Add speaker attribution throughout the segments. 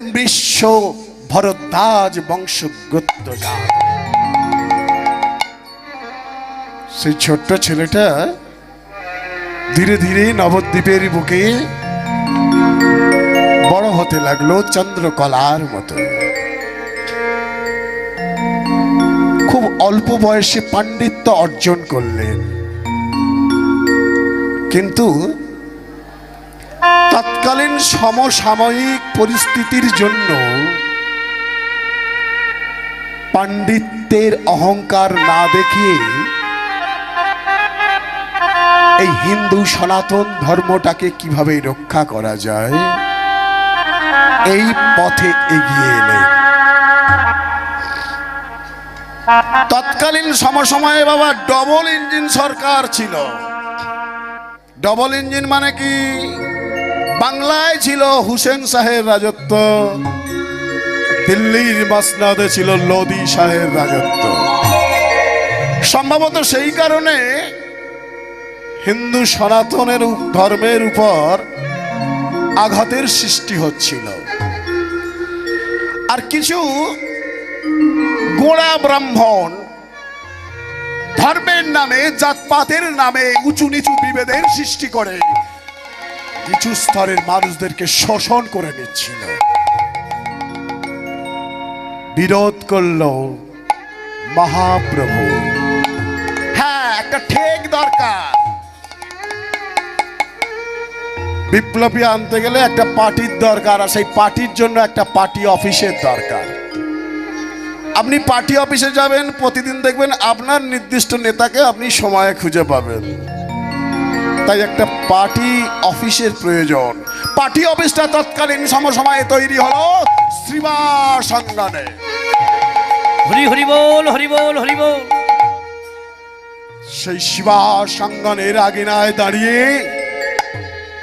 Speaker 1: বিশ্ব ভরদ্বাজ বংশগত জাত। সেই ছোট্ট ছেলেটা ধীরে ধীরে নবদ্বীপের বুকে বড় হতে লাগলো চন্দ্রকলার মতো। খুব অল্প বয়সে পাণ্ডিত্য অর্জন করলেন, কিন্তু তৎকালীন সমসাময়িক পরিস্থিতির জন্য পাণ্ডিত্যের অহংকার না দেখিয়ে এই হিন্দু সনাতন ধর্মটাকে কিভাবে রক্ষা করা যায় এই পথে এগিয়ে এলেন। তৎকালীন সমসময়ে বাবা ডবল ইঞ্জিন সরকার ছিল। ডবল ইঞ্জিন মানে কি? বাংলায় ছিল হুসেন শাহের রাজত্ব, দিল্লির মসনদে ছিল লোদি শাহের রাজত্ব। সম্ভবত সেই কারণে হিন্দু সনাতনের ধর্মের উপর আঘাতের সৃষ্টি হচ্ছিল। আর কিছু গোঁড়া ব্রাহ্মণ ধর্মের নামে, জাতপাতের নামে উঁচু নিচু বিভেদের সৃষ্টি করে কিছু স্তরের মানুষদেরকে শোষণ করে নিচ্ছিল। বিরোধ করল মহাপ্রভু। হ্যাঁ, একটা ঠেক দরকার। বিপ্লবী আনতে গেলে একটা পার্টির দরকার, আর সেই পার্টির জন্য একটা পার্টি অফিসের দরকার। আপনি পার্টি অফিসে যাবেন, প্রতিদিন দেখবেন আপনার নির্দিষ্ট নেতাকে আপনি সময়ে খুঁজে পাবেন। তাই একটা পার্টি অফিসের প্রয়োজন। পার্টি অফিসটা তৎকালীন সমসময়ে তৈরি হলো শ্রীবাস আঙ্গনে।
Speaker 2: হরি হরি বল, হরি বল, হরি বল।
Speaker 1: সেই শ্রীবাস আঙ্গনের আগিনায় দাঁড়িয়ে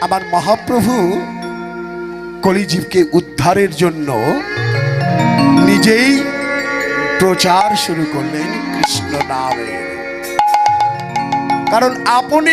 Speaker 1: আমার মহাপ্রভু কলিজীবকে উদ্ধারের জন্য নিজেই প্রচার শুরু করলেন কৃষ্ণ নামে। কারণ আপনি